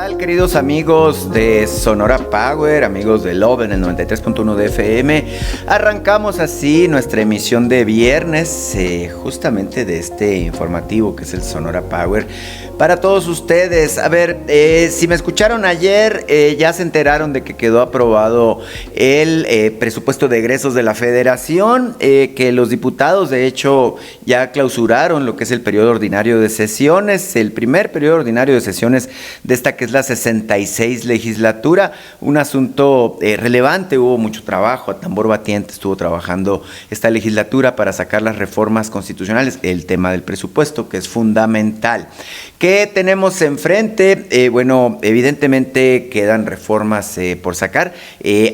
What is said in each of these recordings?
tal, queridos amigos de Sonora Power, amigos de Love en el 93.1 de FM? Arrancamos así nuestra emisión de viernes, justamente de este informativo que es el Sonora Power, para todos ustedes. A ver, si me escucharon ayer, ya se enteraron de que quedó aprobado el presupuesto de egresos de la Federación, que los diputados de hecho ya clausuraron lo que es el periodo ordinario de sesiones, el primer periodo ordinario de sesiones de esta que es la 66 legislatura, un asunto relevante. Hubo mucho trabajo, a tambor batiente estuvo trabajando esta legislatura para sacar las reformas constitucionales, el tema del presupuesto que es fundamental. ¿Qué tenemos enfrente? Bueno, evidentemente quedan reformas por sacar.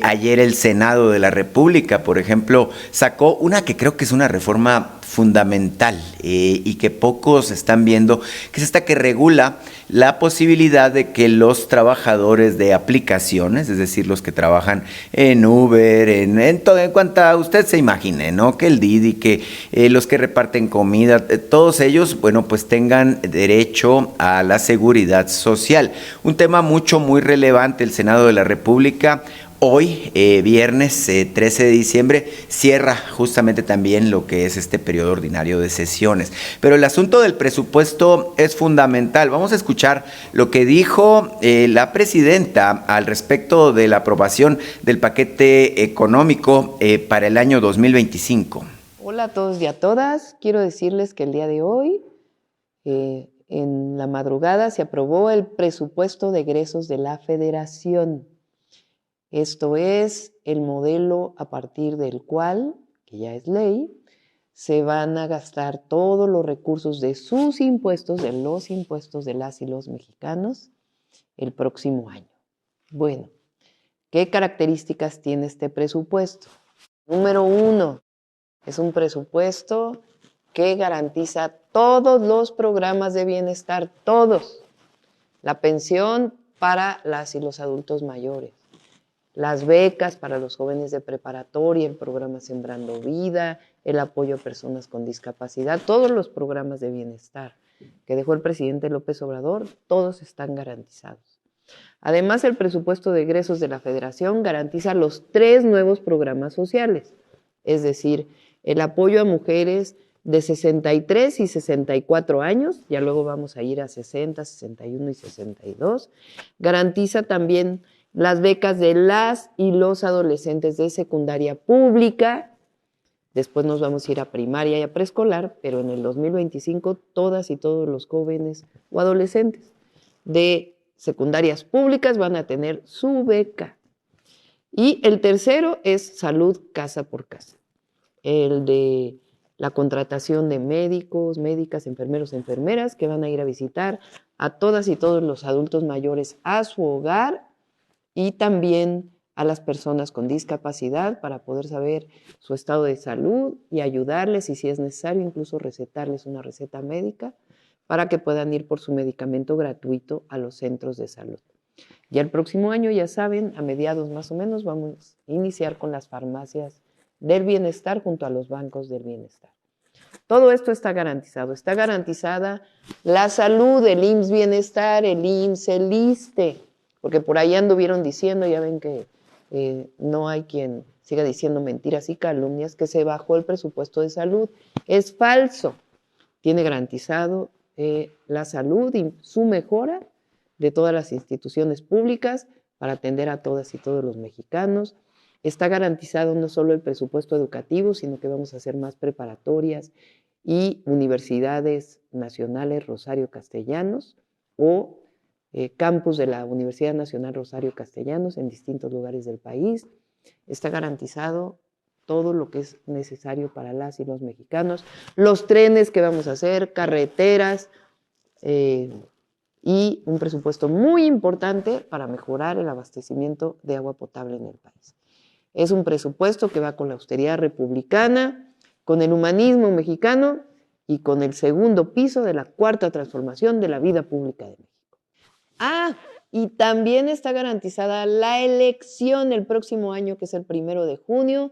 Ayer el Senado de la República, por ejemplo, sacó una que creo que es una reforma fundamental y que pocos están viendo, que es esta que regula la posibilidad de que los trabajadores de aplicaciones, es decir, los que trabajan en Uber, en todo, en cuanto a usted se imagine, ¿no? Que el Didi, que los que reparten comida, todos ellos, bueno, pues tengan derecho a la seguridad social. Un tema muy relevante. El Senado de la República hoy, viernes 13 de diciembre, cierra justamente también lo que es este periodo ordinario de sesiones. Pero el asunto del presupuesto es fundamental. Vamos a escuchar lo que dijo la presidenta al respecto de la aprobación del paquete económico para el año 2025. Hola a todos y a todas. Quiero decirles que el día de hoy, en la madrugada, se aprobó el presupuesto de egresos de la Federación. Esto es el modelo a partir del cual, que ya es ley, se van a gastar todos los recursos de sus impuestos, de los impuestos de las y los mexicanos, el próximo año. Bueno, ¿qué características tiene este presupuesto? Número 1, es un presupuesto que garantiza todos los programas de bienestar, todos. La pensión para las y los adultos mayores, las becas para los jóvenes de preparatoria, el programa Sembrando Vida, el apoyo a personas con discapacidad, todos los programas de bienestar que dejó el presidente López Obrador, todos están garantizados. Además, el presupuesto de egresos de la Federación garantiza los 3 nuevos programas sociales, es decir, el apoyo a mujeres de 63 y 64 años, ya luego vamos a ir a 60, 61 y 62, garantiza también las becas de las y los adolescentes de secundaria pública, después nos vamos a ir a primaria y a preescolar, pero en el 2025 todas y todos los jóvenes o adolescentes de secundarias públicas van a tener su beca. Y el tercero es salud casa por casa, el de la contratación de médicos, médicas, enfermeros, enfermeras que van a ir a visitar a todas y todos los adultos mayores a su hogar y también a las personas con discapacidad para poder saber su estado de salud y ayudarles y si es necesario incluso recetarles una receta médica para que puedan ir por su medicamento gratuito a los centros de salud. Ya el próximo año, ya saben, a mediados más o menos, vamos a iniciar con las farmacias del bienestar junto a los bancos del bienestar. Todo esto está garantizado. Está garantizada la salud, el IMSS Bienestar, el IMSS, el ISSSTE, porque por ahí anduvieron diciendo, ya ven que no hay quien siga diciendo mentiras y calumnias, que se bajó el presupuesto de salud. Es falso. Tiene garantizado la salud y su mejora de todas las instituciones públicas para atender a todas y todos los mexicanos. Está garantizado no solo el presupuesto educativo, sino que vamos a hacer más preparatorias y universidades nacionales Rosario Castellanos o campus de la Universidad Nacional Rosario Castellanos en distintos lugares del país. Está garantizado todo lo que es necesario para las y los mexicanos, los trenes que vamos a hacer, carreteras y un presupuesto muy importante para mejorar el abastecimiento de agua potable en el país. Es un presupuesto que va con la austeridad republicana, con el humanismo mexicano y con el segundo piso de la cuarta transformación de la vida pública de México. Y también está garantizada la elección el próximo año, que es el 1 de junio,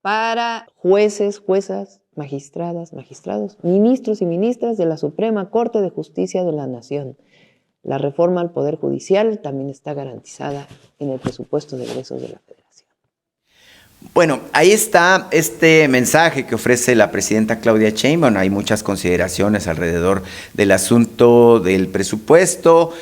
para jueces, juezas, magistradas, magistrados, ministros y ministras de la Suprema Corte de Justicia de la Nación. La reforma al Poder Judicial también está garantizada en el presupuesto de egresos de la Federación. Bueno, ahí está este mensaje que ofrece la presidenta Claudia Sheinbaum. Hay muchas consideraciones alrededor del asunto del presupuesto,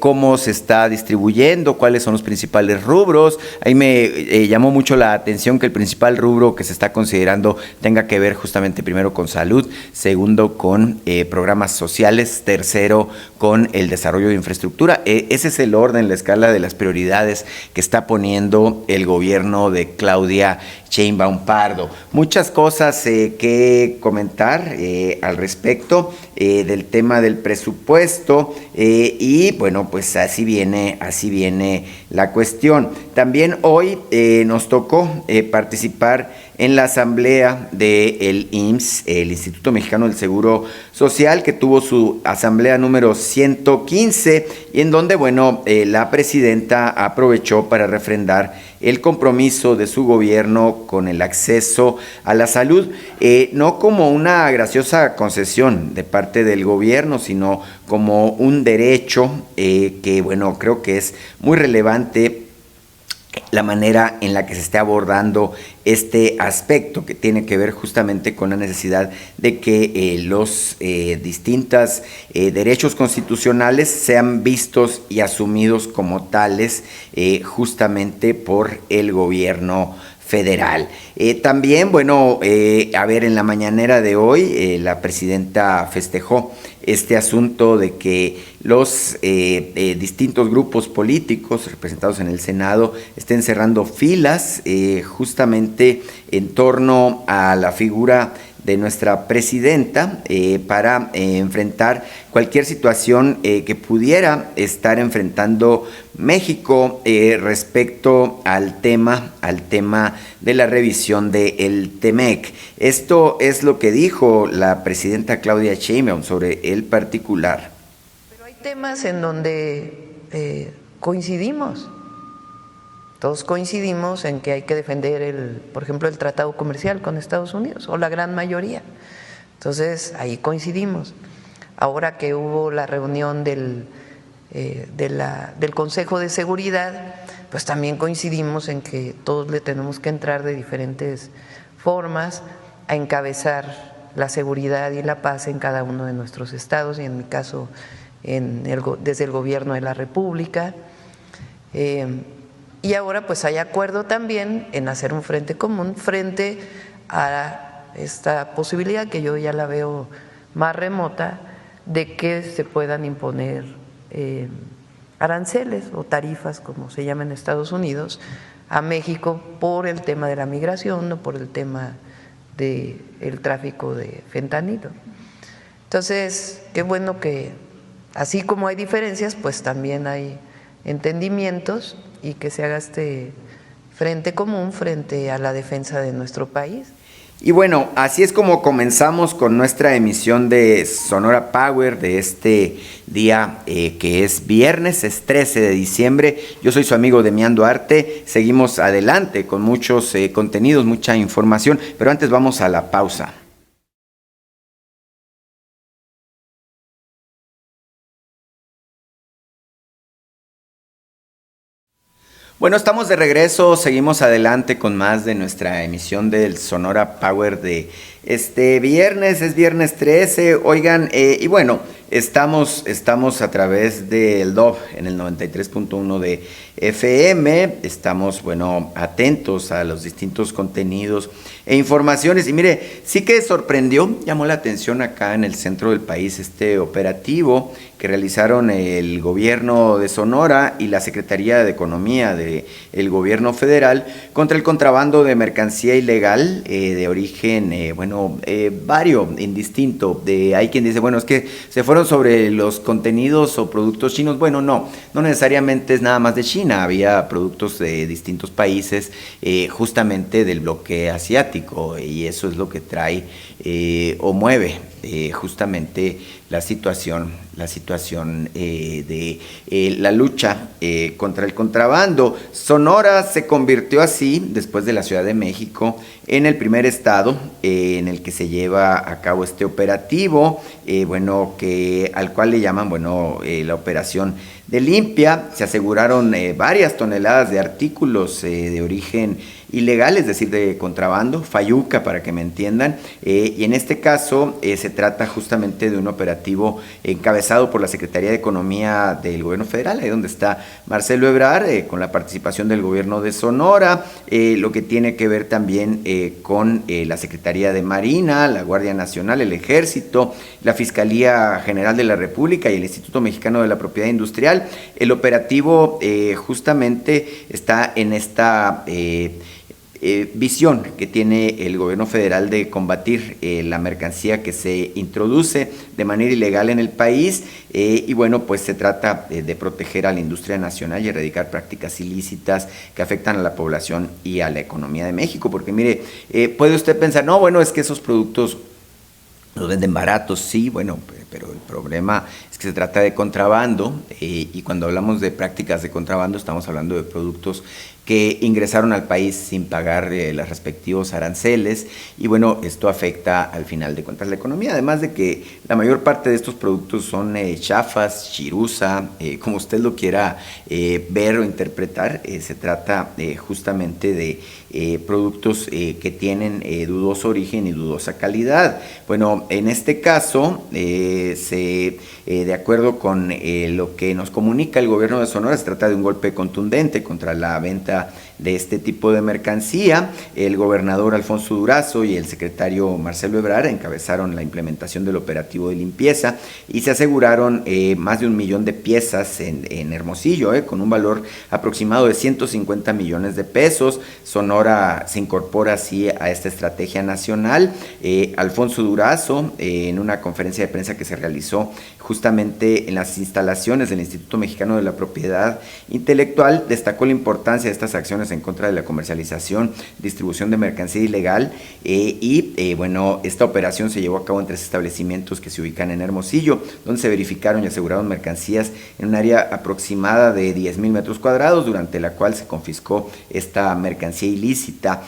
cómo se está distribuyendo, cuáles son los principales rubros. Ahí me llamó mucho la atención que el principal rubro que se está considerando tenga que ver justamente primero con salud, segundo con programas sociales, tercero con el desarrollo de infraestructura. Ese es el orden, la escala de las prioridades que está poniendo el gobierno de Claudia Sheinbaum Pardo. Muchas cosas que comentar al respecto del tema del presupuesto y bueno, pues así viene la cuestión. También hoy nos tocó participar en la asamblea del IMSS, el Instituto Mexicano del Seguro Social, que tuvo su asamblea número 115 y en donde, bueno, la presidenta aprovechó para refrendar el compromiso de su gobierno con el acceso a la salud, no como una graciosa concesión de parte del gobierno, sino como un derecho que, bueno, creo que es muy relevante la manera en la que se está abordando este aspecto que tiene que ver justamente con la necesidad de que los distintos derechos constitucionales sean vistos y asumidos como tales justamente por el gobierno federal. También, bueno, a ver, en la mañanera de hoy la presidenta festejó este asunto de que los distintos grupos políticos representados en el Senado estén cerrando filas justamente en torno a la figura de nuestra presidenta para enfrentar cualquier situación que pudiera estar enfrentando México respecto al tema de la revisión del TEMEC. Esto es lo que dijo la presidenta Claudia Sheinbaum sobre el particular. Pero hay temas en donde coincidimos. Todos coincidimos en que hay que defender, por ejemplo, el tratado comercial con Estados Unidos, o la gran mayoría. Entonces, ahí coincidimos. Ahora que hubo la reunión del Consejo de Seguridad, pues también coincidimos en que todos le tenemos que entrar de diferentes formas a encabezar la seguridad y la paz en cada uno de nuestros estados, y en mi caso desde el gobierno de la República. Y ahora pues hay acuerdo también en hacer un frente común frente a esta posibilidad, que yo ya la veo más remota, de que se puedan imponer aranceles o tarifas, como se llama en Estados Unidos, a México por el tema de la migración o por el tema del tráfico de fentanilo. Entonces, qué bueno que así como hay diferencias, pues también hay entendimientos y que se haga este frente común frente a la defensa de nuestro país. Y bueno, así es como comenzamos con nuestra emisión de Sonora Power de este día que es viernes, es 13 de diciembre. Yo soy su amigo Demián Duarte. Seguimos adelante con muchos contenidos, mucha información, pero antes vamos a la pausa. Bueno, estamos de regreso, seguimos adelante con más de nuestra emisión del Sonora Power de este viernes, es viernes 13, oigan, y bueno, estamos a través del DOF en el 93.1 de FM, estamos, bueno, atentos a los distintos contenidos e informaciones, y mire, sí que sorprendió, llamó la atención acá en el centro del país este operativo que realizaron el gobierno de Sonora y la Secretaría de Economía del gobierno federal contra el contrabando de mercancía ilegal de origen, vario, indistinto. Hay quien dice, bueno, es que se fueron sobre los contenidos o productos chinos. Bueno, no necesariamente es nada más de China, había productos de distintos países, justamente del bloque asiático, y eso es lo que trae o mueve justamente la situación de la lucha contra el contrabando. Sonora se convirtió así, después de la Ciudad de México, en el primer estado en el que se lleva a cabo este operativo, al cual le llaman, la operación de limpia. Se aseguraron varias toneladas de artículos de origen ilegal, es decir, de contrabando, fayuca, para que me entiendan, y en este caso se trata justamente de un operativo encabezado por la Secretaría de Economía del Gobierno Federal, ahí donde está Marcelo Ebrard, con la participación del Gobierno de Sonora, lo que tiene que ver también con la Secretaría de Marina, la Guardia Nacional, el Ejército, la Fiscalía General de la República y el Instituto Mexicano de la Propiedad Industrial. El operativo justamente está en esta visión que tiene el gobierno federal de combatir la mercancía que se introduce de manera ilegal en el país, pues se trata de proteger a la industria nacional y erradicar prácticas ilícitas que afectan a la población y a la economía de México, porque mire, puede usted pensar, es que esos productos los venden baratos, sí, pero el problema es que se trata de contrabando, y cuando hablamos de prácticas de contrabando estamos hablando de productos que ingresaron al país sin pagar los respectivos aranceles, y esto afecta al final de cuentas la economía, además de que la mayor parte de estos productos son chafas, chiruza, como usted lo quiera ver o interpretar. Se trata justamente de productos que tienen dudoso origen y dudosa calidad. En este caso, de acuerdo con lo que nos comunica el gobierno de Sonora, se trata de un golpe contundente contra la venta de este tipo de mercancía. El gobernador Alfonso Durazo y el secretario Marcelo Ebrard encabezaron la implementación del operativo de limpieza y se aseguraron más de 1 millón de piezas en Hermosillo, con un valor aproximado de 150 millones de pesos. Sonora se incorpora así a esta estrategia nacional. Alfonso Durazo, en una conferencia de prensa que se realizó justamente en las instalaciones del Instituto Mexicano de la Propiedad Intelectual, destacó la importancia de estas acciones en contra de la comercialización, distribución de mercancía ilegal, esta operación se llevó a cabo en 3 establecimientos que se ubican en Hermosillo, donde se verificaron y aseguraron mercancías en un área aproximada de 10,000 metros cuadrados, durante la cual se confiscó esta mercancía ilícita.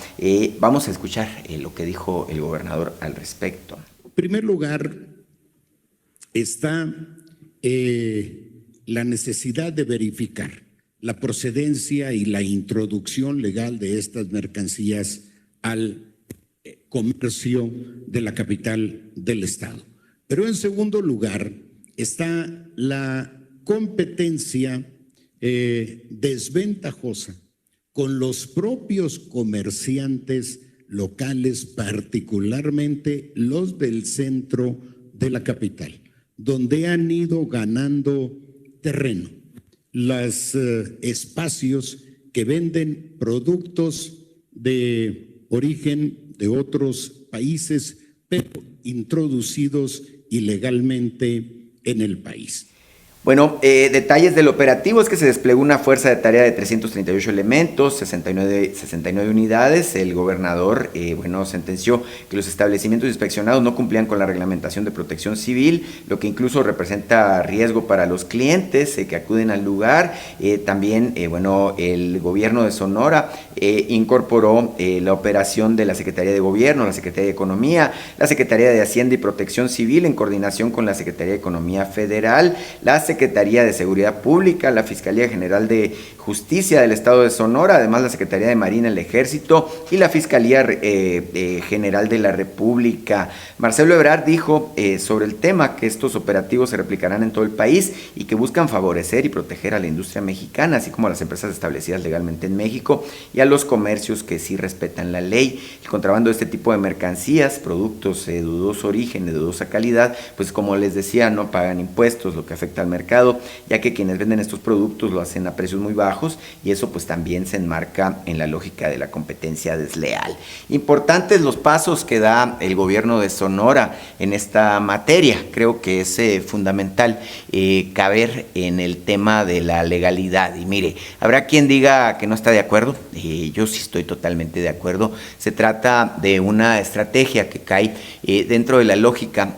Vamos a escuchar lo que dijo el gobernador al respecto. En primer lugar, está la necesidad de verificar la procedencia y la introducción legal de estas mercancías al comercio de la capital del estado. Pero en segundo lugar está la competencia desventajosa con los propios comerciantes locales, particularmente los del centro de la capital, donde han ido ganando terreno los espacios que venden productos de origen de otros países, pero introducidos ilegalmente en el país. Detalles del operativo es que se desplegó una fuerza de tarea de 338 elementos, 69 unidades. El gobernador, sentenció que los establecimientos inspeccionados no cumplían con la reglamentación de protección civil, lo que incluso representa riesgo para los clientes que acuden al lugar. También, el gobierno de Sonora incorporó la operación de la Secretaría de Gobierno, la Secretaría de Economía, la Secretaría de Hacienda y Protección Civil, en coordinación con la Secretaría de Economía Federal, la Secretaría de Seguridad Pública, la Fiscalía General de Justicia del Estado de Sonora, además la Secretaría de Marina, el Ejército y la Fiscalía General de la República. Marcelo Ebrard dijo sobre el tema que estos operativos se replicarán en todo el país y que buscan favorecer y proteger a la industria mexicana, así como a las empresas establecidas legalmente en México y a los comercios que sí respetan la ley. El contrabando de este tipo de mercancías, productos de dudoso origen, de dudosa calidad, pues como les decía, no pagan impuestos, lo que afecta al mercado, ya que quienes venden estos productos lo hacen a precios muy bajos, y eso pues también se enmarca en la lógica de la competencia desleal. Importantes los pasos que da el gobierno de Sonora en esta materia. Creo que es fundamental caber en el tema de la legalidad. Y mire, habrá quien diga que no está de acuerdo, yo sí estoy totalmente de acuerdo. Se trata de una estrategia que cae dentro de la lógica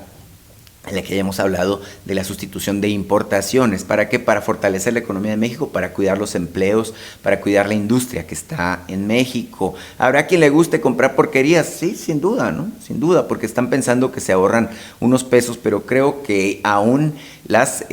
en la que ya hemos hablado de la sustitución de importaciones. ¿Para qué? Para fortalecer la economía de México, para cuidar los empleos, para cuidar la industria que está en México. ¿Habrá quien le guste comprar porquerías? Sí, sin duda, ¿no? Sin duda, porque están pensando que se ahorran unos pesos, pero creo que aún las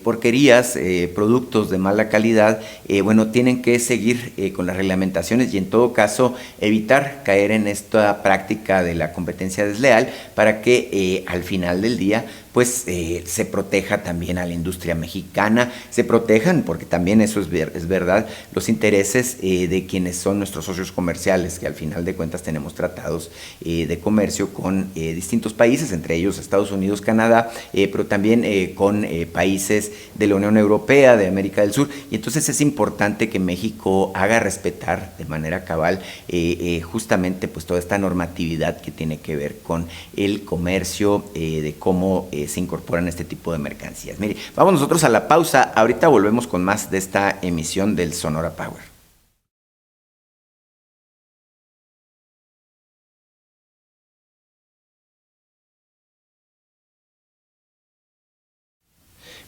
porquerías, productos de mala calidad, bueno, tienen que seguir con las reglamentaciones y en todo caso evitar caer en esta práctica de la competencia desleal para que al final del día pues se proteja también a la industria mexicana, se protejan, porque también eso es verdad, los intereses de quienes son nuestros socios comerciales, que al final de cuentas tenemos tratados de comercio con distintos países, entre ellos Estados Unidos, Canadá, pero también con países de la Unión Europea, de América del Sur, y entonces es importante que México haga respetar de manera cabal justamente pues toda esta normatividad que tiene que ver con el comercio, de cómo se incorporan este tipo de mercancías. Mire, vamos nosotros a la pausa, ahorita volvemos con más de esta emisión del Sonora Power.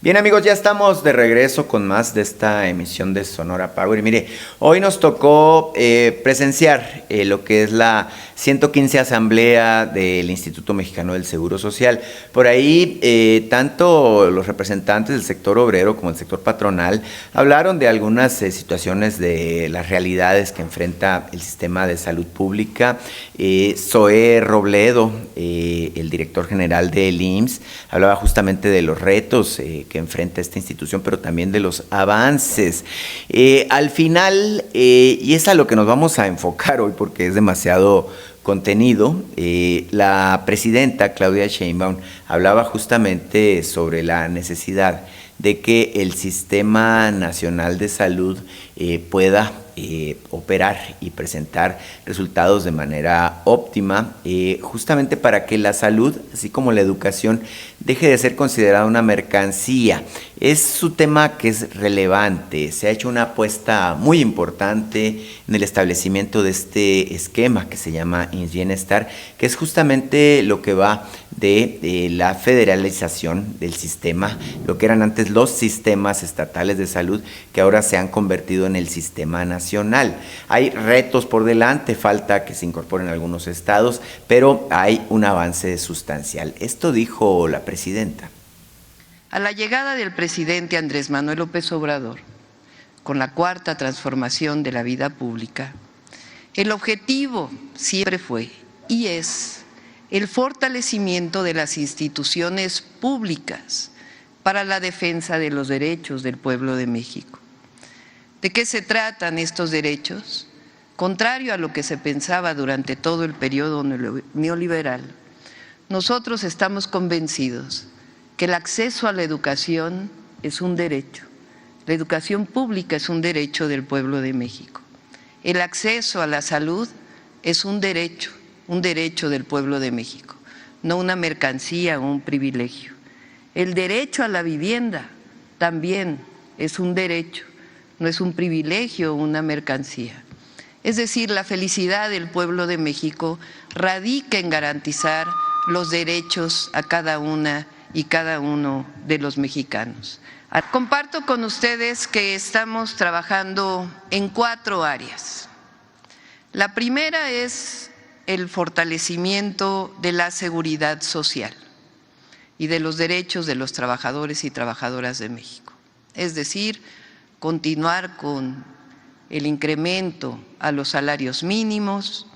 Bien amigos, ya estamos de regreso con más de esta emisión de Sonora Power. Y mire, hoy nos tocó presenciar lo que es la 115 Asamblea del Instituto Mexicano del Seguro Social. Por ahí, tanto los representantes del sector obrero como el sector patronal hablaron de algunas situaciones de las realidades que enfrenta el sistema de salud pública. Zoé Robledo, el director general del IMSS, hablaba justamente de los retos que enfrenta esta institución, pero también de los avances. Al final, y es a lo que nos vamos a enfocar hoy porque es demasiado contenido, la presidenta Claudia Sheinbaum hablaba justamente sobre la necesidad de que el Sistema Nacional de Salud pueda operar y presentar resultados de manera óptima, justamente para que la salud, así como la educación, deje de ser considerada una mercancía. Es un tema que es relevante, se ha hecho una apuesta muy importante en el establecimiento de este esquema que se llama IMSS Bienestar, que es justamente lo que va de la federalización del sistema, lo que eran antes los sistemas estatales de salud, que ahora se han convertido en el sistema nacional. Hay retos por delante, falta que se incorporen algunos estados, pero hay un avance sustancial. Esto dijo la presidenta. A la llegada del presidente Andrés Manuel López Obrador, con la cuarta transformación de la vida pública, el objetivo siempre fue y es el fortalecimiento de las instituciones públicas para la defensa de los derechos del pueblo de México. ¿De qué se tratan estos derechos? Contrario a lo que se pensaba durante todo el periodo neoliberal, nosotros estamos convencidos que el acceso a la educación es un derecho. La educación pública es un derecho del pueblo de México. El acceso a la salud es un derecho del pueblo de México, no una mercancía o un privilegio. El derecho a la vivienda también es un derecho, no es un privilegio o una mercancía. Es decir, la felicidad del pueblo de México radica en garantizar los derechos a cada una y cada uno de los mexicanos. Comparto con ustedes que estamos trabajando en 4 áreas. La primera es el fortalecimiento de la seguridad social y de los derechos de los trabajadores y trabajadoras de México. Es decir, continuar con el incremento a los salarios mínimos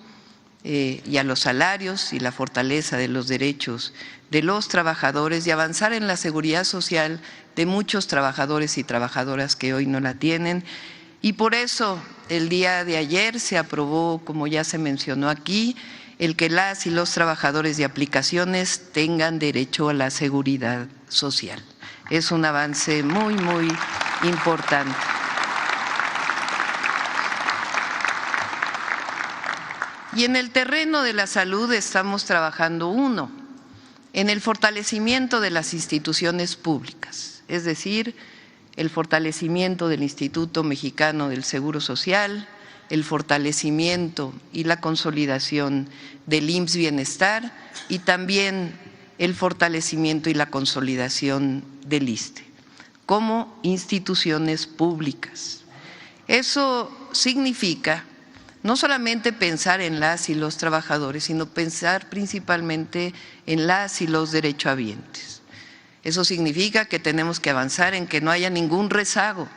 y a los salarios y la fortaleza de los derechos de los trabajadores y avanzar en la seguridad social de muchos trabajadores y trabajadoras que hoy no la tienen. Y por eso el día de ayer se aprobó, como ya se mencionó aquí, el que las y los trabajadores de aplicaciones tengan derecho a la seguridad social. Es un avance muy, muy importante. Y en el terreno de la salud estamos trabajando en el fortalecimiento de las instituciones públicas, es decir, el fortalecimiento del Instituto Mexicano del Seguro Social, el fortalecimiento y la consolidación del IMSS Bienestar y también el fortalecimiento y la consolidación del ISSSTE como instituciones públicas. Eso significa no solamente pensar en las y los trabajadores, sino pensar principalmente en las y los derechohabientes. Eso significa que tenemos que avanzar en que no haya ningún rezago,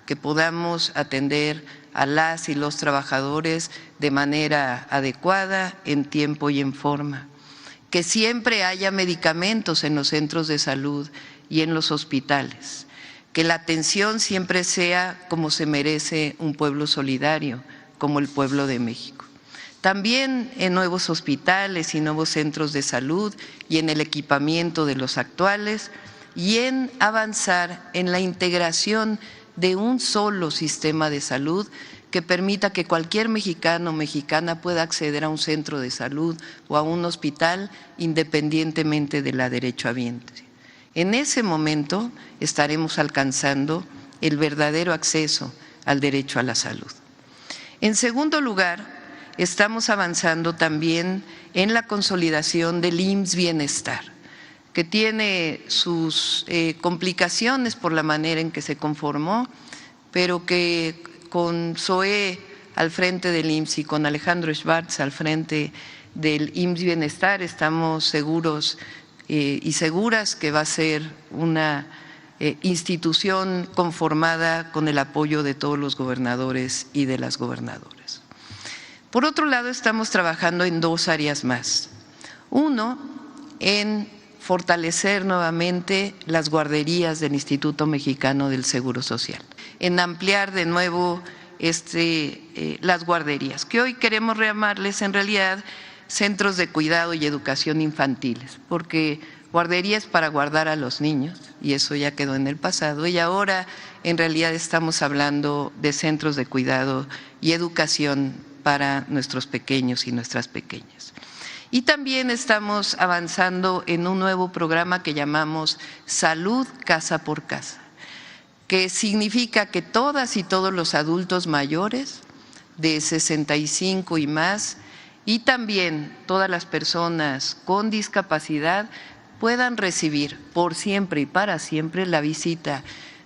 que podamos atender a las y los trabajadores de manera adecuada, en tiempo y en forma, que siempre haya medicamentos en los centros de salud y en los hospitales, que la atención siempre sea como se merece un pueblo solidario, como el pueblo de México. También en nuevos hospitales y nuevos centros de salud y en el equipamiento de los actuales y en avanzar en la integración de un solo sistema de salud que permita que cualquier mexicano o mexicana pueda acceder a un centro de salud o a un hospital independientemente de la derechohabiente. En ese momento estaremos alcanzando el verdadero acceso al derecho a la salud. En segundo lugar, estamos avanzando también en la consolidación del IMSS Bienestar, que tiene sus complicaciones por la manera en que se conformó, pero que con Zoé al frente del IMSS y con Alejandro Schwartz al frente del IMSS Bienestar estamos seguros y seguras que va a ser una institución conformada con el apoyo de todos los gobernadores y de las gobernadoras. Por otro lado, estamos trabajando en dos áreas más. Uno, en fortalecer nuevamente las guarderías del Instituto Mexicano del Seguro Social, en ampliar de nuevo las guarderías, que hoy queremos llamarles en realidad centros de cuidado y educación infantiles, porque guarderías para guardar a los niños, y eso ya quedó en el pasado, y ahora en realidad estamos hablando de centros de cuidado y educación para nuestros pequeños y nuestras pequeñas. Y también estamos avanzando en un nuevo programa que llamamos Salud Casa por Casa, que significa que todas y todos los adultos mayores de 65 y más y también todas las personas con discapacidad puedan recibir por siempre y para siempre la visita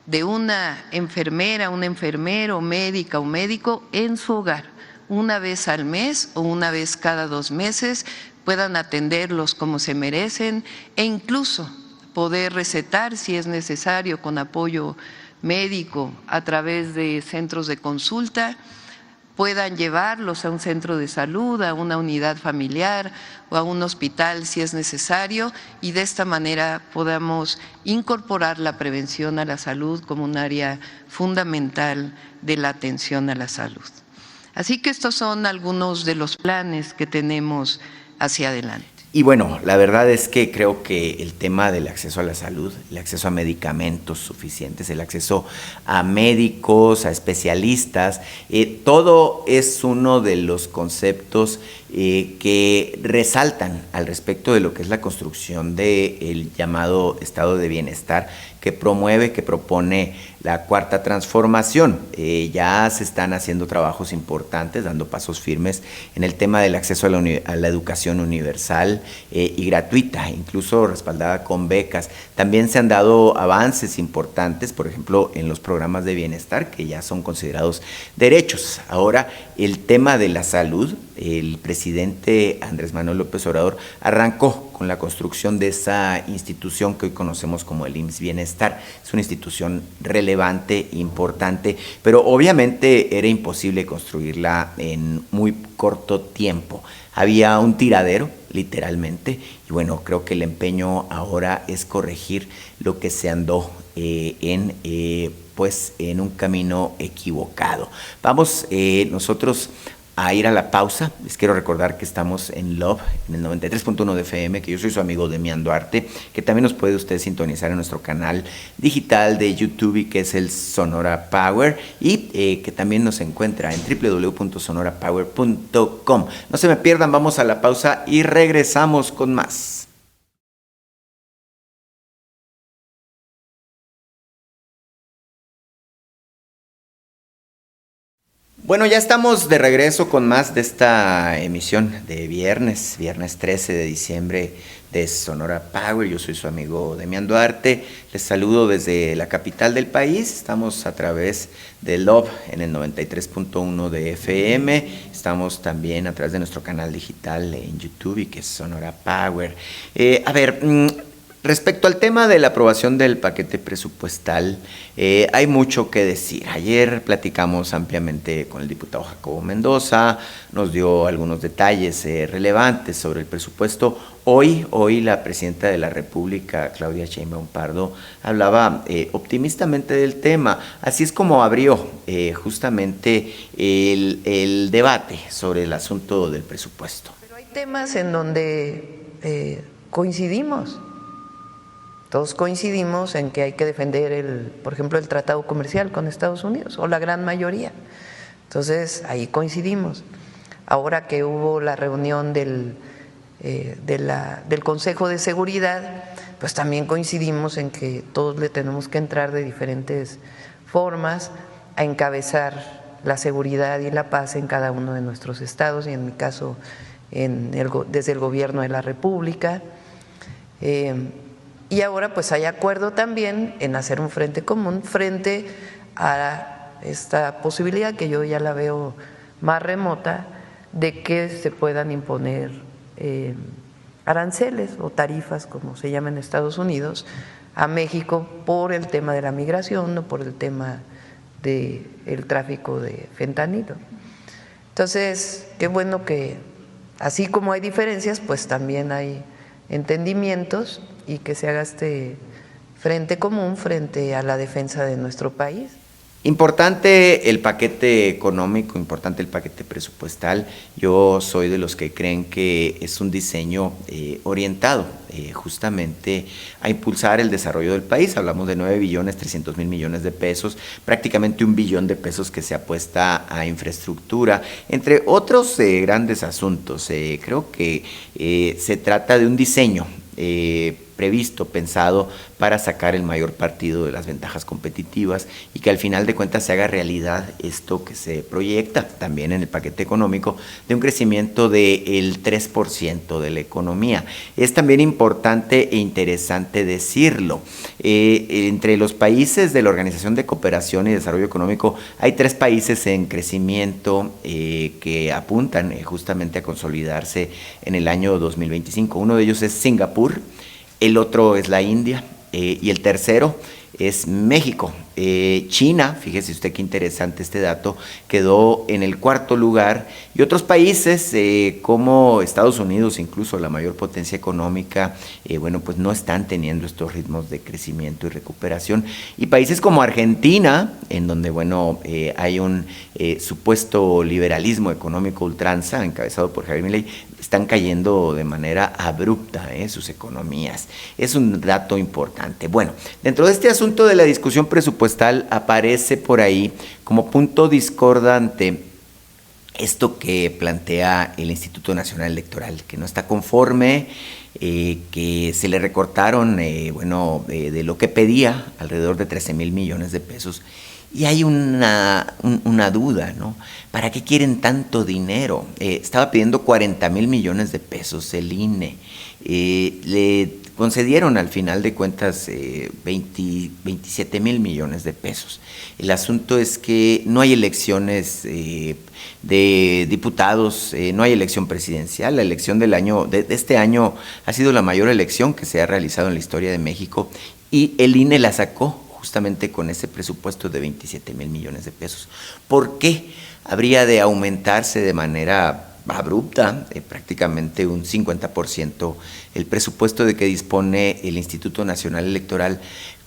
de una enfermera, un enfermero, médica o médico en su hogar, una vez al mes o una vez cada 2 meses, puedan atenderlos como se merecen e incluso poder recetar si es necesario con apoyo médico a través de centros de consulta, puedan llevarlos a un centro de salud, a una unidad familiar o a un hospital si es necesario y de esta manera podamos incorporar la prevención a la salud como un área fundamental de la atención a la salud. Así que estos son algunos de los planes que tenemos hacia adelante. Y bueno, la verdad es que creo que el tema del acceso a la salud, el acceso a medicamentos suficientes, el acceso a médicos, a especialistas, todo es uno de los conceptos que resaltan al respecto de lo que es la construcción del llamado estado de bienestar que promueve, que propone la Cuarta Transformación. Ya se están haciendo trabajos importantes, dando pasos firmes en el tema del acceso a la educación universal y gratuita, incluso respaldada con becas. También se han dado avances importantes, por ejemplo, en los programas de bienestar, que ya son considerados derechos. Ahora, el tema de la salud, el presidente Andrés Manuel López Obrador arrancó con la construcción de esa institución que hoy conocemos como el IMSS Bienestar. Es una institución relevante, importante, pero obviamente era imposible construirla en muy corto tiempo. Había un tiradero, literalmente, y bueno, creo que el empeño ahora es corregir lo que se andó en un camino equivocado. Vamos nosotros a ir a la pausa. Les quiero recordar que estamos en Love, en el 93.1 de FM, que yo soy su amigo Demian Duarte, que también nos puede usted sintonizar en nuestro canal digital de YouTube y que es el Sonora Power y que también nos encuentra en www.sonorapower.com. No se me pierdan, vamos a la pausa y regresamos con más. Bueno, ya estamos de regreso con más de esta emisión de viernes 13 de diciembre de Sonora Power. Yo soy su amigo Demian Duarte. Les saludo desde la capital del país. Estamos a través de Love en el 93.1 de FM. Estamos también a través de nuestro canal digital en YouTube, y que es Sonora Power. Respecto al tema de la aprobación del paquete presupuestal, hay mucho que decir. Ayer platicamos ampliamente con el diputado Jacobo Mendoza, nos dio algunos detalles relevantes sobre el presupuesto. Hoy la presidenta de la República, Claudia Sheinbaum Pardo, hablaba optimistamente del tema. Así es como abrió justamente el debate sobre el asunto del presupuesto. Pero hay temas en donde coincidimos. Todos coincidimos en que hay que defender, por ejemplo, el tratado comercial con Estados Unidos, o la gran mayoría. Entonces, ahí coincidimos. Ahora que hubo la reunión del Consejo de Seguridad, pues también coincidimos en que todos le tenemos que entrar de diferentes formas a encabezar la seguridad y la paz en cada uno de nuestros estados, y en mi caso desde el Gobierno de la República. Y ahora pues hay acuerdo también en hacer un frente común frente a esta posibilidad, que yo ya la veo más remota, de que se puedan imponer aranceles o tarifas, como se llama en Estados Unidos, a México por el tema de la migración o por el tema del tráfico de fentanilo. Entonces, qué bueno que así como hay diferencias, pues también hay entendimientos, y que se haga este frente común frente a la defensa de nuestro país. Importante el paquete económico, importante el paquete presupuestal. Yo soy de los que creen que es un diseño orientado justamente a impulsar el desarrollo del país. Hablamos de 9.300.000 millones de pesos, prácticamente 1 billón de pesos que se apuesta a infraestructura, entre otros grandes asuntos. Creo que se trata de un diseño previsto, pensado para sacar el mayor partido de las ventajas competitivas, y que al final de cuentas se haga realidad esto que se proyecta también en el paquete económico, de un crecimiento del 3% de la economía. Es también importante e interesante decirlo. Entre los países de la Organización de Cooperación y Desarrollo Económico hay 3 países en crecimiento que apuntan justamente a consolidarse en el año 2025. Uno de ellos es Singapur, el otro es la India, y el tercero es México. China, fíjese usted qué interesante este dato, quedó en el 4º lugar, y otros países como Estados Unidos, incluso la mayor potencia económica, pues no están teniendo estos ritmos de crecimiento y recuperación. Y países como Argentina, en donde hay un supuesto liberalismo económico ultranza, encabezado por Javier Milei, están cayendo de manera abrupta sus economías. Es un dato importante. Bueno, dentro de este asunto de la discusión presupuestal aparece por ahí como punto discordante esto que plantea el Instituto Nacional Electoral, que no está conforme, que se le recortaron de lo que pedía alrededor de 13,000 millones de pesos. Y hay una duda, ¿no? ¿Para qué quieren tanto dinero? Estaba pidiendo 40,000 millones de pesos el INE. Le concedieron al final de cuentas 27,000 millones de pesos. El asunto es que no hay elecciones de diputados, no hay elección presidencial. La elección de este año ha sido la mayor elección que se ha realizado en la historia de México, y el INE la sacó justamente con ese presupuesto de 27,000 millones de pesos. ¿Por qué habría de aumentarse de manera abrupta, prácticamente un 50%, el presupuesto de que dispone el Instituto Nacional Electoral,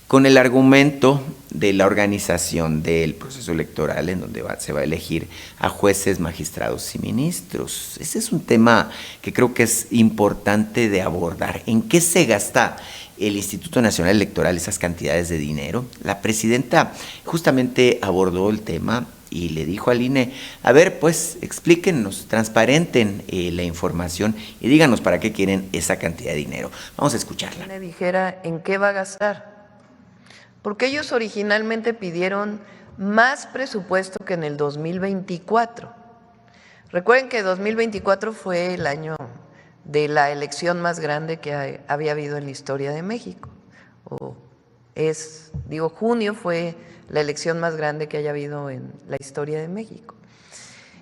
con el argumento de la organización del proceso electoral, en donde se va a elegir a jueces, magistrados y ministros? Ese es un tema que creo que es importante de abordar. ¿En qué se gasta el Instituto Nacional Electoral esas cantidades de dinero? La presidenta justamente abordó el tema y le dijo al INE, a ver, pues explíquenos, transparenten la información y díganos para qué quieren esa cantidad de dinero. Vamos a escucharla. Le dijera en qué va a gastar, porque ellos originalmente pidieron más presupuesto que en el 2024. Recuerden que 2024 fue el año de la elección más grande que había habido en la historia de México. Junio fue la elección más grande que haya habido en la historia de México.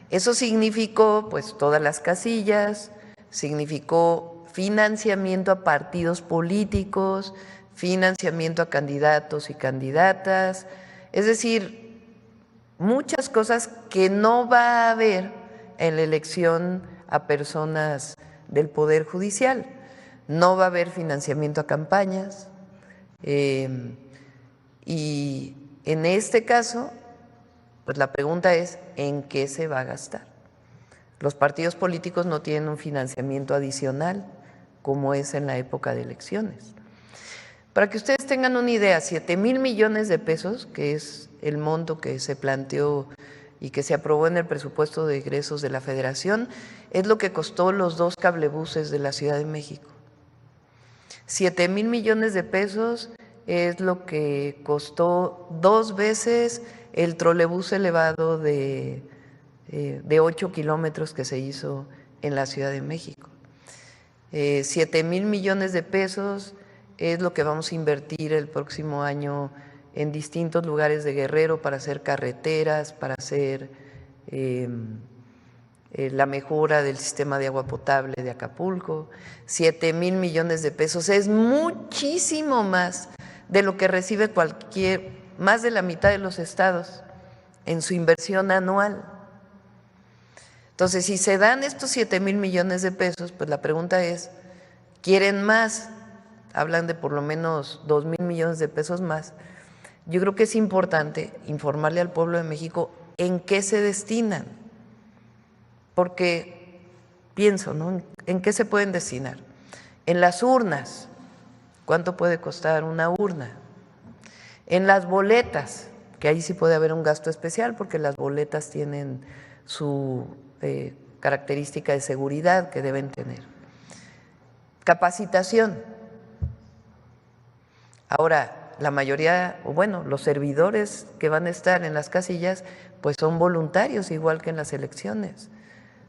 Eso significó pues todas las casillas, significó financiamiento a partidos políticos, financiamiento a candidatos y candidatas, es decir, muchas cosas que no va a haber en la elección a personas del Poder Judicial. No va a haber financiamiento a campañas y en este caso, pues la pregunta es, ¿en qué se va a gastar? Los partidos políticos no tienen un financiamiento adicional como es en la época de elecciones. Para que ustedes tengan una idea, 7,000 millones de pesos, que es el monto que se planteó y que se aprobó en el presupuesto de egresos de la Federación, es lo que costó los 2 cablebuses de la Ciudad de México. 7,000 millones de pesos es lo que costó 2 veces el trolebús elevado de 8 kilómetros que se hizo en la Ciudad de México. 7,000 millones de pesos es lo que vamos a invertir el próximo año en distintos lugares de Guerrero para hacer carreteras, para hacer la mejora del sistema de agua potable de Acapulco. 7,000 millones de pesos es muchísimo más de lo que recibe más de la mitad de los estados en su inversión anual. Entonces, si se dan estos 7,000 millones de pesos, pues la pregunta es, ¿quieren más? Hablan de por lo menos 2,000 millones de pesos más. Yo creo que es importante informarle al pueblo de México en qué se destinan, porque pienso, ¿no? ¿En qué se pueden destinar? En las urnas, ¿cuánto puede costar una urna? En las boletas, que ahí sí puede haber un gasto especial, porque las boletas tienen su característica de seguridad que deben tener. Capacitación. Ahora, la mayoría, o bueno, los servidores que van a estar en las casillas, pues son voluntarios, igual que en las elecciones.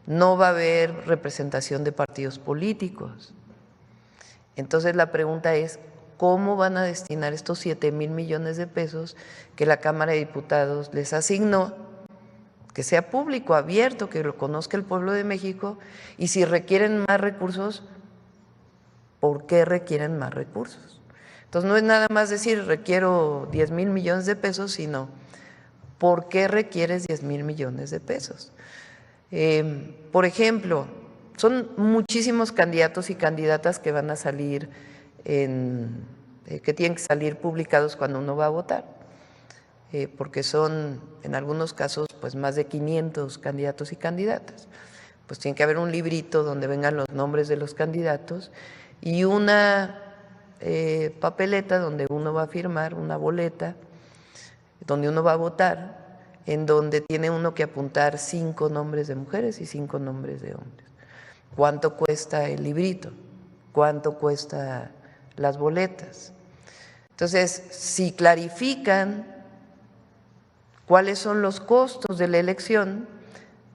No va a haber representación de partidos políticos. Entonces la pregunta es, ¿cómo van a destinar estos 7,000 millones de pesos que la Cámara de Diputados les asignó? Que sea público, abierto, que lo conozca el pueblo de México, y si requieren más recursos, ¿por qué requieren más recursos? Entonces no es nada más decir requiero 10,000 millones de pesos, sino ¿por qué requieres 10,000 millones de pesos? Por ejemplo, son muchísimos candidatos y candidatas que van a salir, que tienen que salir publicados cuando uno va a votar, porque son en algunos casos pues más de 500 candidatos y candidatas. Pues tiene que haber un librito donde vengan los nombres de los candidatos y una papeleta donde uno va a firmar, una boleta, donde uno va a votar, en donde tiene uno que apuntar 5 nombres de mujeres y 5 nombres de hombres. ¿Cuánto cuesta el librito? ¿Cuánto cuesta las boletas? Entonces, si clarifican cuáles son los costos de la elección,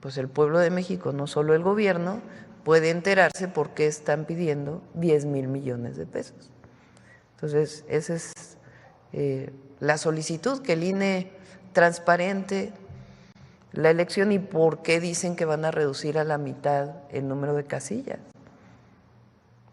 pues el pueblo de México, no solo el gobierno, puede enterarse por qué están pidiendo 10,000 millones de pesos. Entonces, esa es la solicitud, que el INE transparente la elección y por qué dicen que van a reducir a la mitad el número de casillas.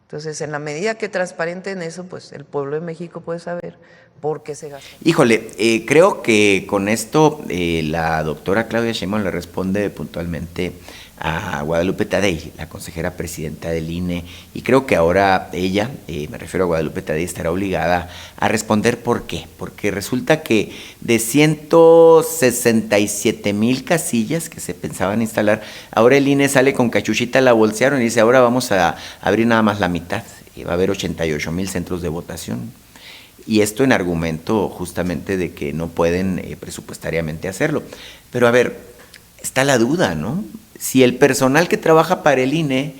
Entonces, en la medida que transparenten eso, pues el pueblo de México puede saber por qué se gasta. Híjole, creo que con esto la doctora Claudia Sheinbaum le responde puntualmente a Guadalupe Tadei, la consejera presidenta del INE, y creo que ahora ella, me refiero a Guadalupe Tadei, estará obligada a responder por qué, porque resulta que de 167,000 casillas que se pensaban instalar, ahora el INE sale con cachuchita, la bolsearon y dice, ahora vamos a abrir nada más la mitad, y va a haber 88,000 centros de votación. Y esto en argumento justamente de que no pueden presupuestariamente hacerlo. Pero a ver, está la duda, ¿no? Si el personal que trabaja para el INE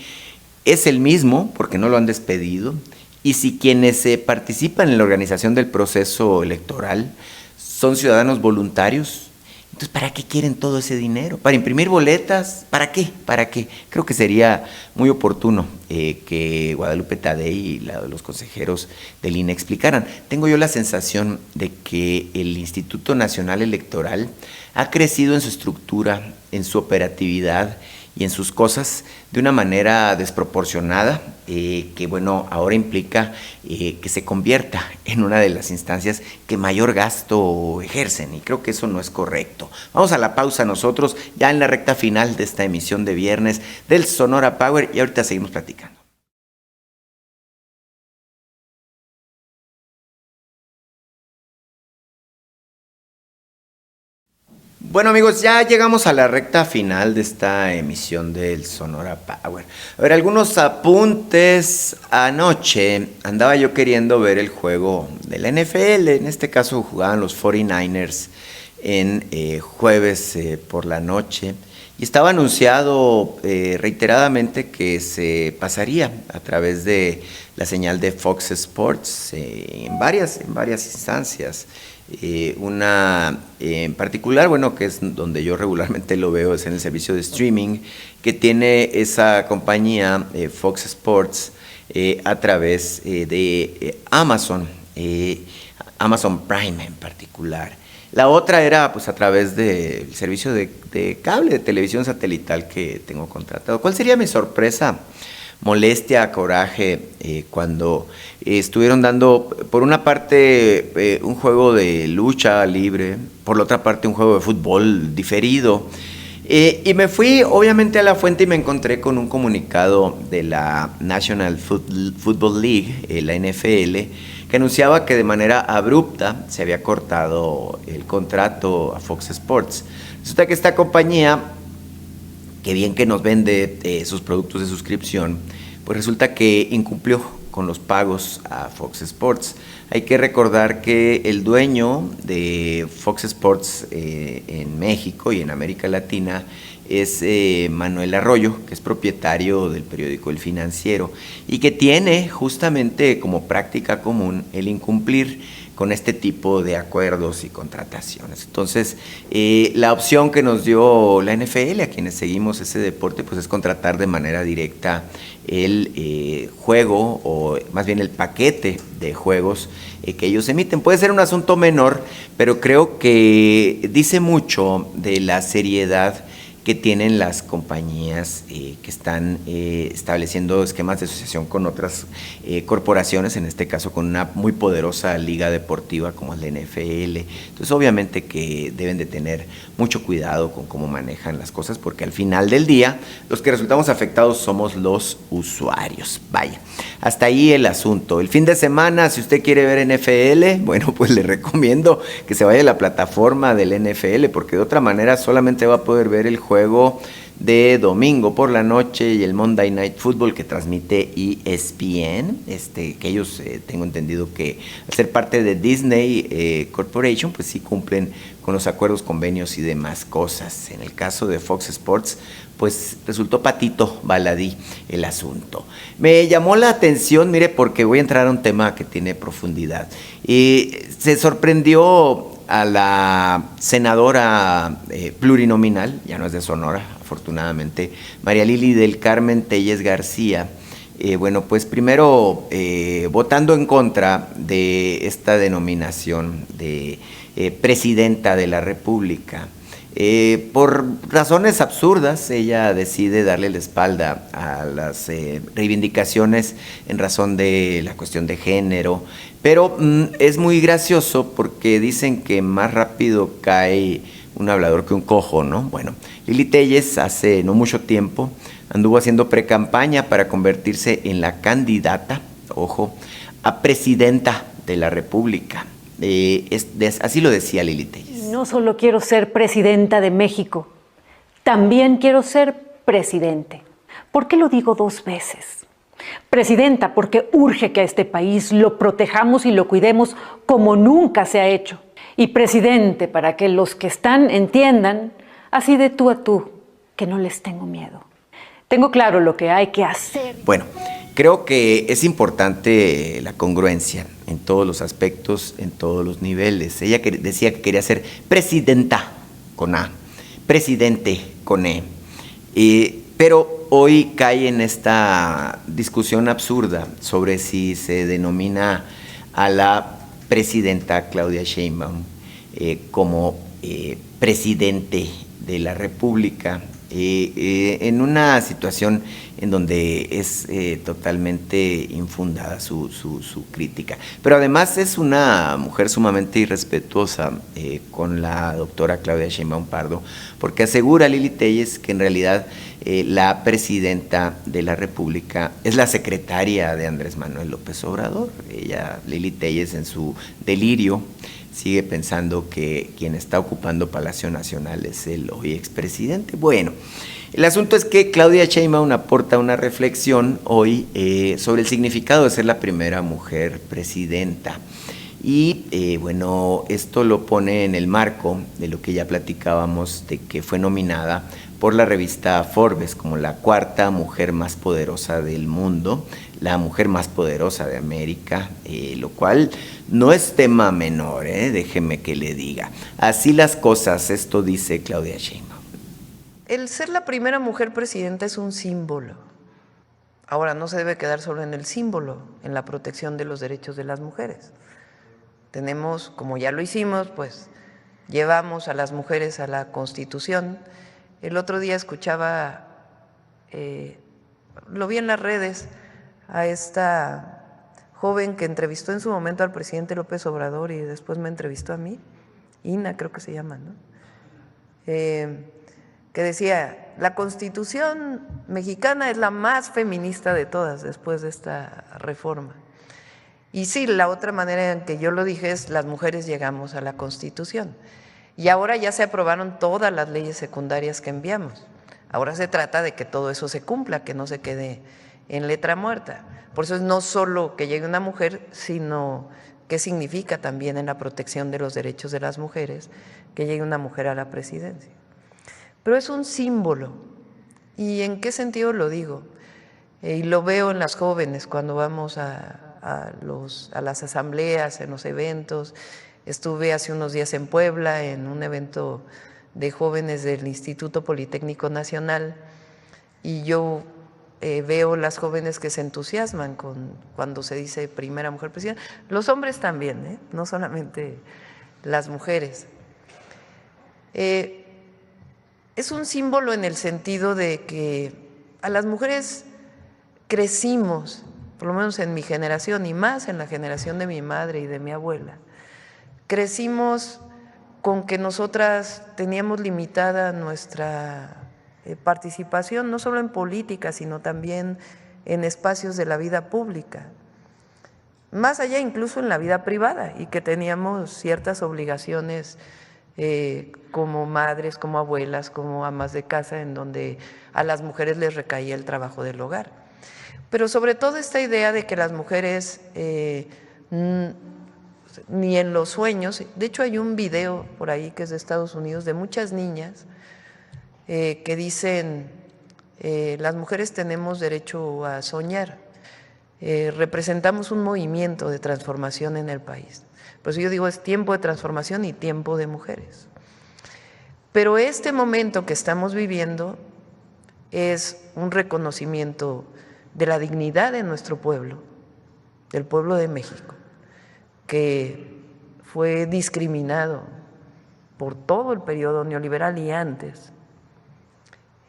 es el mismo, porque no lo han despedido, y si quienes participan en la organización del proceso electoral son ciudadanos voluntarios, Entonces, ¿para qué quieren todo ese dinero? ¿Para imprimir boletas? ¿Para qué? ¿Para qué? Creo que sería muy oportuno que Guadalupe Tadei y los consejeros del INE explicaran. Tengo yo la sensación de que el Instituto Nacional Electoral ha crecido en su estructura, en su operatividad y en sus cosas de una manera desproporcionada, que bueno, ahora implica que se convierta en una de las instancias que mayor gasto ejercen, y creo que eso no es correcto. Vamos a la pausa nosotros, ya en la recta final de esta emisión de viernes del Sonora Power, y ahorita seguimos platicando. Bueno amigos, ya llegamos a la recta final de esta emisión del Sonora Power. A ver, algunos apuntes. Anoche andaba yo queriendo ver el juego de la NFL, en este caso jugaban los 49ers en jueves por la noche, y estaba anunciado reiteradamente que se pasaría a través de la señal de Fox Sports en varias instancias. Una en particular, bueno, que es donde yo regularmente lo veo, es en el servicio de streaming que tiene esa compañía Fox Sports a través de Amazon, Amazon Prime en particular. La otra era pues a través del servicio de cable de televisión satelital que tengo contratado. ¿Cuál sería mi sorpresa, molestia, coraje cuando estuvieron dando por una parte un juego de lucha libre, por la otra parte un juego de fútbol diferido? Y me fui obviamente a la fuente y me encontré con un comunicado de la National Football League, la NFL, que anunciaba que de manera abrupta se había cortado el contrato a Fox Sports. Resulta que esta compañía, que bien que nos vende sus productos de suscripción, pues resulta que incumplió con los pagos a Fox Sports. Hay que recordar que el dueño de Fox Sports en México y en América Latina es Manuel Arroyo, que es propietario del periódico El Financiero y que tiene justamente como práctica común el incumplir con este tipo de acuerdos y contrataciones. Entonces, la opción que nos dio la NFL a quienes seguimos ese deporte, pues es contratar de manera directa el juego, o más bien el paquete de juegos que ellos emiten. Puede ser un asunto menor, pero creo que dice mucho de la seriedad que tienen las compañías que están estableciendo esquemas de asociación con otras corporaciones, en este caso con una muy poderosa liga deportiva como es la NFL. Entonces obviamente que deben de tener mucho cuidado con cómo manejan las cosas, porque al final del día los que resultamos afectados somos los usuarios. Vaya, hasta ahí el asunto. El fin de semana, si usted quiere ver NFL, bueno, pues le recomiendo que se vaya a la plataforma del NFL, porque de otra manera solamente va a poder ver el juego de domingo por la noche y el Monday Night Football que transmite ESPN, que ellos tengo entendido que al ser parte de Disney Corporation, pues sí cumplen con los acuerdos, convenios y demás cosas. En el caso de Fox Sports, pues resultó patito baladí el asunto. Me llamó la atención, mire, porque voy a entrar a un tema que tiene profundidad. Se sorprendió a la senadora plurinominal, ya no es de Sonora, afortunadamente, María Lili del Carmen Telles García, bueno, pues primero votando en contra de esta denominación de presidenta de la República. Por razones absurdas, ella decide darle la espalda a las reivindicaciones en razón de la cuestión de género, pero es muy gracioso porque dicen que más rápido cae un hablador que un cojo, ¿no? Bueno, Lili Telles hace no mucho tiempo anduvo haciendo precampaña para convertirse en la candidata, ojo, a presidenta de la República. Así lo decía Lili Telles. No solo quiero ser presidenta de México, también quiero ser presidente. ¿Por qué lo digo dos veces? Presidenta, porque urge que a este país lo protejamos y lo cuidemos como nunca se ha hecho. Y presidente, para que los que están entiendan, así de tú a tú, que no les tengo miedo. Tengo claro lo que hay que hacer. Bueno, creo que es importante la congruencia en todos los aspectos, en todos los niveles. Ella decía que quería ser presidenta con A, presidente con E. Pero hoy cae en esta discusión absurda sobre si se denomina a la presidenta Claudia Sheinbaum como presidente de la República, en una situación en donde es totalmente infundada su crítica. Pero además es una mujer sumamente irrespetuosa con la doctora Claudia Sheinbaum Pardo, porque asegura Lili Téllez que en realidad la presidenta de la República es la secretaria de Andrés Manuel López Obrador. Ella, Lili Téllez, en su delirio, sigue pensando que quien está ocupando Palacio Nacional es el hoy expresidente. Bueno, el asunto es que Claudia Sheinbaum aporta una reflexión hoy sobre el significado de ser la primera mujer presidenta. Y bueno, esto lo pone en el marco de lo que ya platicábamos, de que fue nominada por la revista Forbes como la cuarta mujer más poderosa del mundo, la mujer más poderosa de América, lo cual no es tema menor, déjeme que le diga. Así las cosas, esto dice Claudia Sheinbaum. El ser la primera mujer presidenta es un símbolo. Ahora, no se debe quedar solo en el símbolo, en la protección de los derechos de las mujeres. Tenemos, como ya lo hicimos, pues llevamos a las mujeres a la Constitución. El otro día escuchaba, lo vi en las redes, a esta joven que entrevistó en su momento al presidente López Obrador y después me entrevistó a mí, Ina creo que se llama, ¿no? Que decía, la Constitución mexicana es la más feminista de todas después de esta reforma. Y sí, la otra manera en que yo lo dije es las mujeres llegamos a la Constitución. Y ahora ya se aprobaron todas las leyes secundarias que enviamos. Ahora se trata de que todo eso se cumpla, que no se quede en letra muerta. Por eso es no solo que llegue una mujer, sino qué significa también en la protección de los derechos de las mujeres que llegue una mujer a la presidencia. Pero es un símbolo. ¿Y en qué sentido lo digo? Y lo veo en las jóvenes cuando vamos a las asambleas, en los eventos. Estuve hace unos días en Puebla en un evento de jóvenes del Instituto Politécnico Nacional y yo veo las jóvenes que se entusiasman cuando se dice primera mujer presidenta. Los hombres también, no solamente las mujeres. Es un símbolo en el sentido de que a las mujeres crecimos, por lo menos en mi generación y más en la generación de mi madre y de mi abuela, crecimos con que nosotras teníamos limitada nuestra participación, no solo en política, sino también en espacios de la vida pública, más allá incluso en la vida privada, y que teníamos ciertas obligaciones como madres, como abuelas, como amas de casa, en donde a las mujeres les recaía el trabajo del hogar. Pero sobre todo esta idea de que las mujeres ni en los sueños, de hecho hay un video por ahí que es de Estados Unidos de muchas niñas que dicen las mujeres tenemos derecho a soñar, representamos un movimiento de transformación en el país. Por eso yo digo es tiempo de transformación y tiempo de mujeres. Pero este momento que estamos viviendo es un reconocimiento de la dignidad de nuestro pueblo, del pueblo de México, que fue discriminado por todo el periodo neoliberal y antes,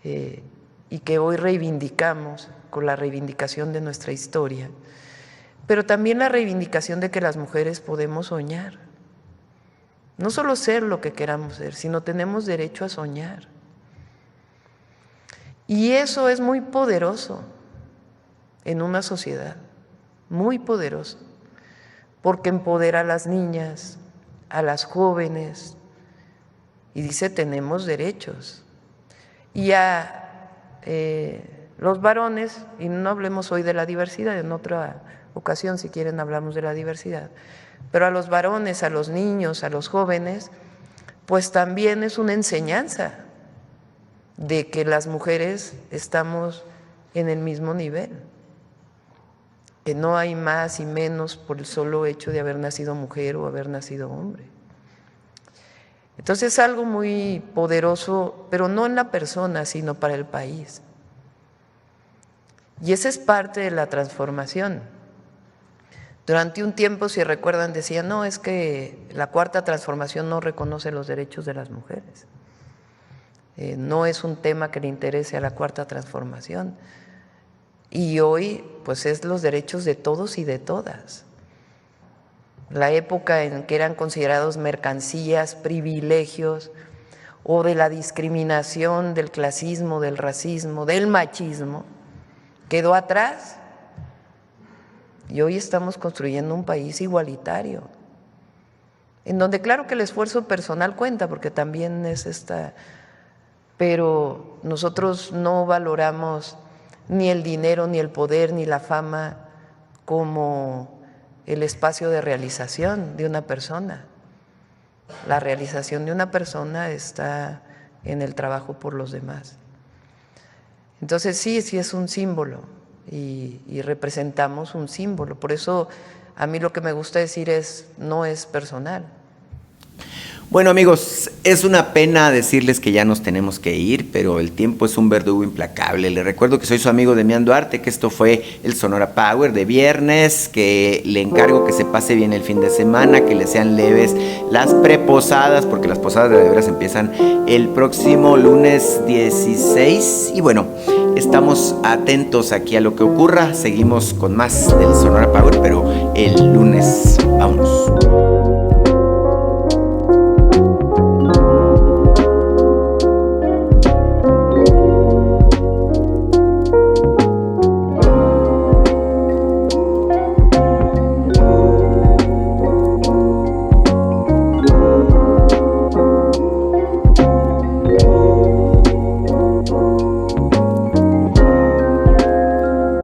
y que hoy reivindicamos con la reivindicación de nuestra historia, pero también la reivindicación de que las mujeres podemos soñar, no solo ser lo que queramos ser, sino tenemos derecho a soñar. Y eso es muy poderoso en una sociedad, muy poderoso, porque empodera a las niñas, a las jóvenes, y dice tenemos derechos. Y a los varones, y no hablemos hoy de la diversidad, en otra ocasión si quieren hablamos de la diversidad, pero a los varones, a los niños, a los jóvenes, pues también es una enseñanza de que las mujeres estamos en el mismo nivel, que no hay más y menos por el solo hecho de haber nacido mujer o haber nacido hombre. Entonces es algo muy poderoso, pero no en la persona, sino para el país. Y esa es parte de la transformación. Durante un tiempo, si recuerdan, decían, no, es que la cuarta transformación no reconoce los derechos de las mujeres. No es un tema que le interese a la cuarta transformación. Y hoy, pues es los derechos de todos y de todas. La época en que eran considerados mercancías, privilegios, o de la discriminación, del clasismo, del racismo, del machismo, quedó atrás. Y hoy estamos construyendo un país igualitario, en donde claro que el esfuerzo personal cuenta, porque también es pero nosotros no valoramos ni el dinero, ni el poder, ni la fama como el espacio de realización de una persona. La realización de una persona está en el trabajo por los demás. Entonces sí es un símbolo y representamos un símbolo. Por eso a mí lo que me gusta decir no es personal. Bueno, amigos, es una pena decirles que ya nos tenemos que ir, pero el tiempo es un verdugo implacable. Les recuerdo que soy su amigo Demián Duarte, que esto fue el Sonora Power de viernes, que le encargo que se pase bien el fin de semana, que le sean leves las preposadas, porque las posadas de veras empiezan el próximo lunes 16. Y bueno, estamos atentos aquí a lo que ocurra. Seguimos con más del Sonora Power, pero el lunes